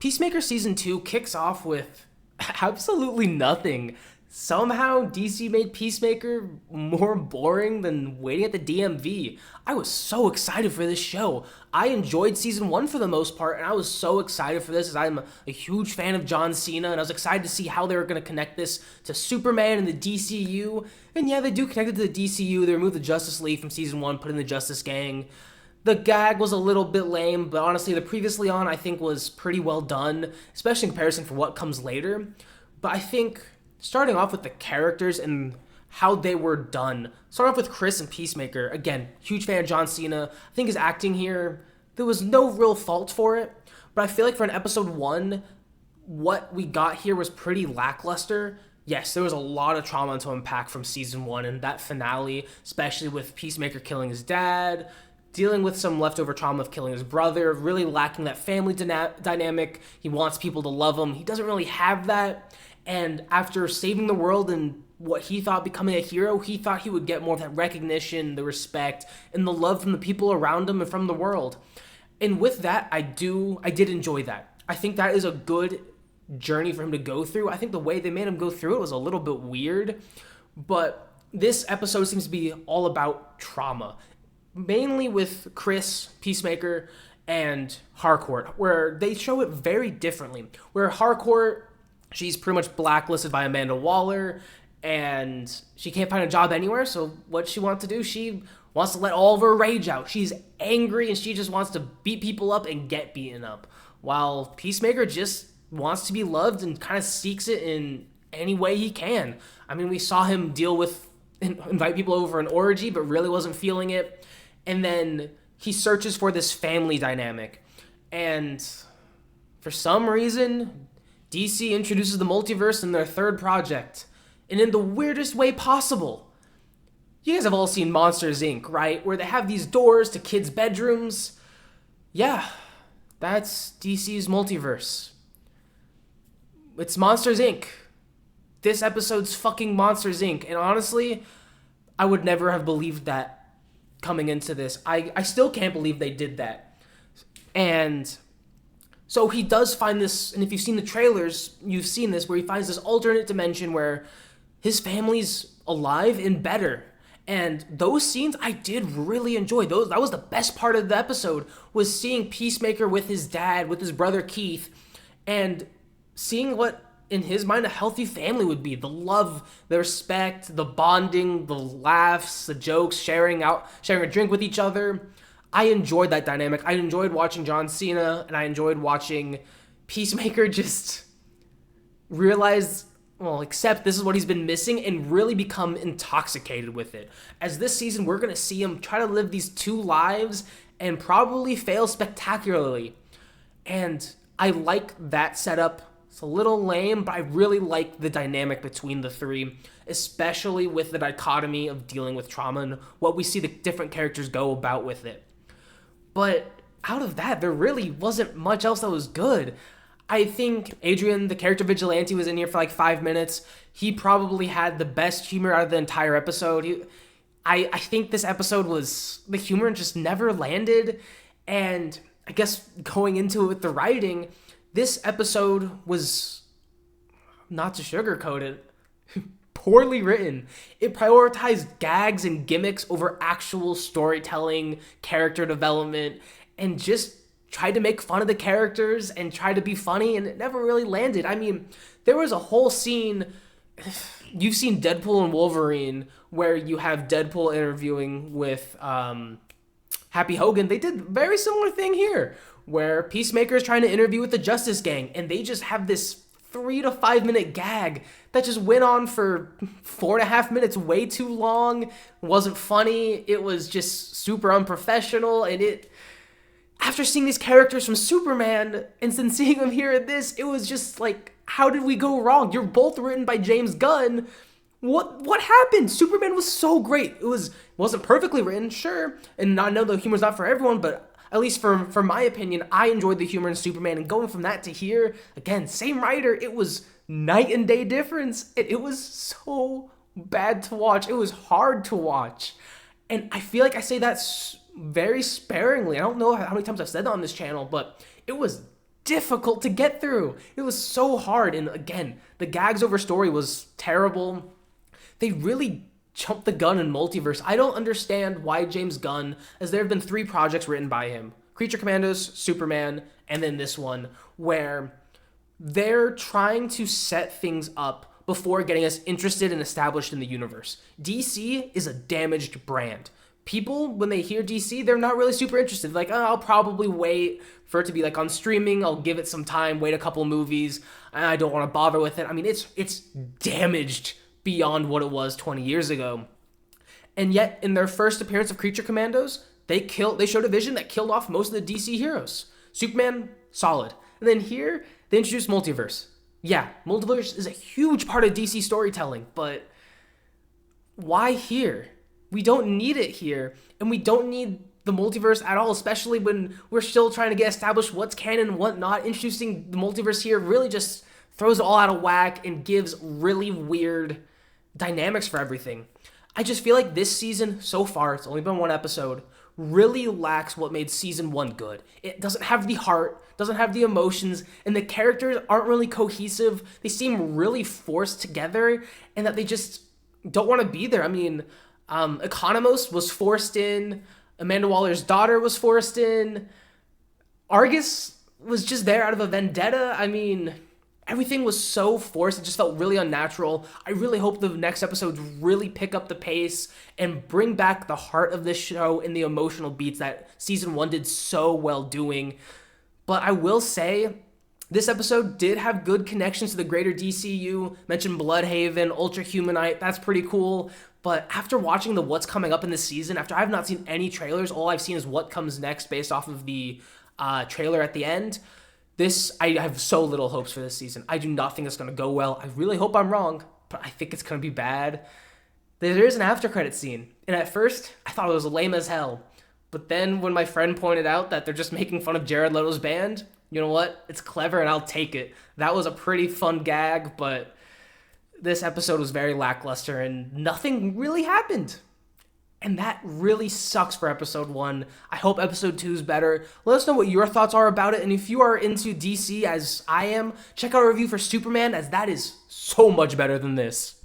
Peacemaker Season 2 kicks off with absolutely nothing. Somehow, DC made Peacemaker more boring than waiting at the DMV. I was so excited for this show. I enjoyed Season 1 for the most part, and I was so excited for this as I'm a huge fan of John Cena, and I was excited to see how they were going to connect this to Superman and the DCU. And yeah, they do connect it to the DCU. They removed the Justice League from Season 1, put in the Justice Gang. The gag was a little bit lame, but honestly, the previously on I think was pretty well done, especially in comparison for what comes later. But I think starting off with the characters and how they were done. Starting off with Chris and Peacemaker. Again, huge fan of John Cena. I think his acting here, there was no real fault for it. But I feel like for an episode 1, what we got here was pretty lackluster. Yes, there was a lot of trauma to unpack from season 1 and that finale, especially with Peacemaker killing his dad, dealing with some leftover trauma of killing his brother, really lacking that family dynamic. He wants people to love him. He doesn't really have that. And after saving the world and what he thought becoming a hero, he thought he would get more of that recognition, the respect, and the love from the people around him and from the world. And with that, I did enjoy that. I think that is a good journey for him to go through. I think the way they made him go through it was a little bit weird, but this episode seems to be all about trauma. Mainly with Chris, Peacemaker, and Harcourt, where they show it very differently. Where Harcourt, she's pretty much blacklisted by Amanda Waller, and she can't find a job anywhere, so what she wants to do, she wants to let all of her rage out. She's angry, and she just wants to beat people up and get beaten up. While Peacemaker just wants to be loved and kind of seeks it in any way he can. I mean, we saw him deal with, invite people over an orgy, but really wasn't feeling it. And then he searches for this family dynamic. And for some reason, DC introduces the multiverse in their third project. And in the weirdest way possible. You guys have all seen Monsters, Inc., right? Where they have these doors to kids' bedrooms. Yeah, that's DC's multiverse. It's Monsters, Inc. This episode's fucking Monsters, Inc. And honestly, I would never have believed that coming into this. I still can't believe they did that. And so he does find this, and if you've seen the trailers, you've seen this, where he finds this alternate dimension where his family's alive and better. And those scenes I did really enjoy. That was the best part of the episode, was seeing Peacemaker with his dad, with his brother Keith, and seeing what in his mind a healthy family would be. The love, the respect, the bonding, the laughs, the jokes, sharing a drink with each other. I enjoyed that dynamic. I enjoyed watching John Cena, and I enjoyed watching Peacemaker just realize, accept this is what he's been missing and really become intoxicated with it. As this season, we're going to see him try to live these two lives and probably fail spectacularly. And I like that setup. It's a little lame, but I really like the dynamic between the three, especially with the dichotomy of dealing with trauma and what we see the different characters go about with it. But out of that, there really wasn't much else that was good. I think Adrian, the character Vigilante, was in here for like 5 minutes. He probably had the best humor out of the entire episode. I think this episode was, the humor just never landed. And I guess going into it with the writing, this episode was, not to sugarcoat it, poorly written. It prioritized gags and gimmicks over actual storytelling, character development, and just tried to make fun of the characters and try to be funny, and it never really landed. I mean, there was a whole scene, you've seen Deadpool and Wolverine, where you have Deadpool interviewing with Happy Hogan. They did a very similar thing here, where Peacemaker is trying to interview with the Justice Gang, and they just have this 3 to 5 minute gag that just went on for 4.5 minutes, way too long. It wasn't funny. It was just super unprofessional, and after seeing these characters from Superman and then seeing them here in this, it was just like, how did we go wrong? You're both written by James Gunn. What happened? Superman was so great. Wasn't perfectly written, sure, and I know the humor's not for everyone, but at least for my opinion, I enjoyed the humor in Superman, and going from that to here, again, same writer, it was night and day difference, and it was so bad to watch. It was hard to watch, and I feel like I say that very sparingly. I don't know how many times I've said that on this channel, but it was difficult to get through. It was so hard. And again, the gags over story was terrible. They really jumped the gun in Multiverse. I don't understand why James Gunn, as there have been 3 projects written by him, Creature Commandos, Superman, and then this one, where they're trying to set things up before getting us interested and established in the universe. DC is a damaged brand. People, when they hear DC, they're not really super interested. Like, oh, I'll probably wait for it to be like on streaming. I'll give it some time, wait a couple movies. I don't want to bother with it. I mean, it's damaged beyond what it was 20 years ago. And yet, in their first appearance of Creature Commandos, they showed a vision that killed off most of the DC heroes. Superman, solid. And then here, they introduced Multiverse. Yeah, Multiverse is a huge part of DC storytelling, but why here? We don't need it here, and we don't need the multiverse at all, especially when we're still trying to get established what's canon and what not. Introducing the multiverse here really just throws it all out of whack and gives really weird dynamics for everything. I just feel like this season so far, it's only been 1 episode, really lacks what made season 1 good. It doesn't have the heart, doesn't have the emotions, and the characters aren't really cohesive. They seem really forced together, and that they just don't want to be there. I mean, Economos was forced in, Amanda Waller's daughter was forced in, Argus was just there out of a vendetta. I mean, everything was so forced, it just felt really unnatural. I really hope the next episodes really pick up the pace and bring back the heart of this show and the emotional beats that season 1 did so well doing. But I will say, this episode did have good connections to the greater DCU. Mentioned Bloodhaven, Ultra Humanite, that's pretty cool. But after watching the what's coming up in this season, after I've not seen any trailers, all I've seen is what comes next based off of the trailer at the end. I have so little hopes for this season. I do not think it's going to go well. I really hope I'm wrong, but I think it's going to be bad. There is an after credit scene, and at first, I thought it was lame as hell. But then when my friend pointed out that they're just making fun of Jared Leto's band, you know what? It's clever, and I'll take it. That was a pretty fun gag, but this episode was very lackluster, and nothing really happened. And that really sucks for episode 1. I hope episode 2 is better. Let us know what your thoughts are about it. And if you are into DC as I am, check out our review for Superman, as that is so much better than this.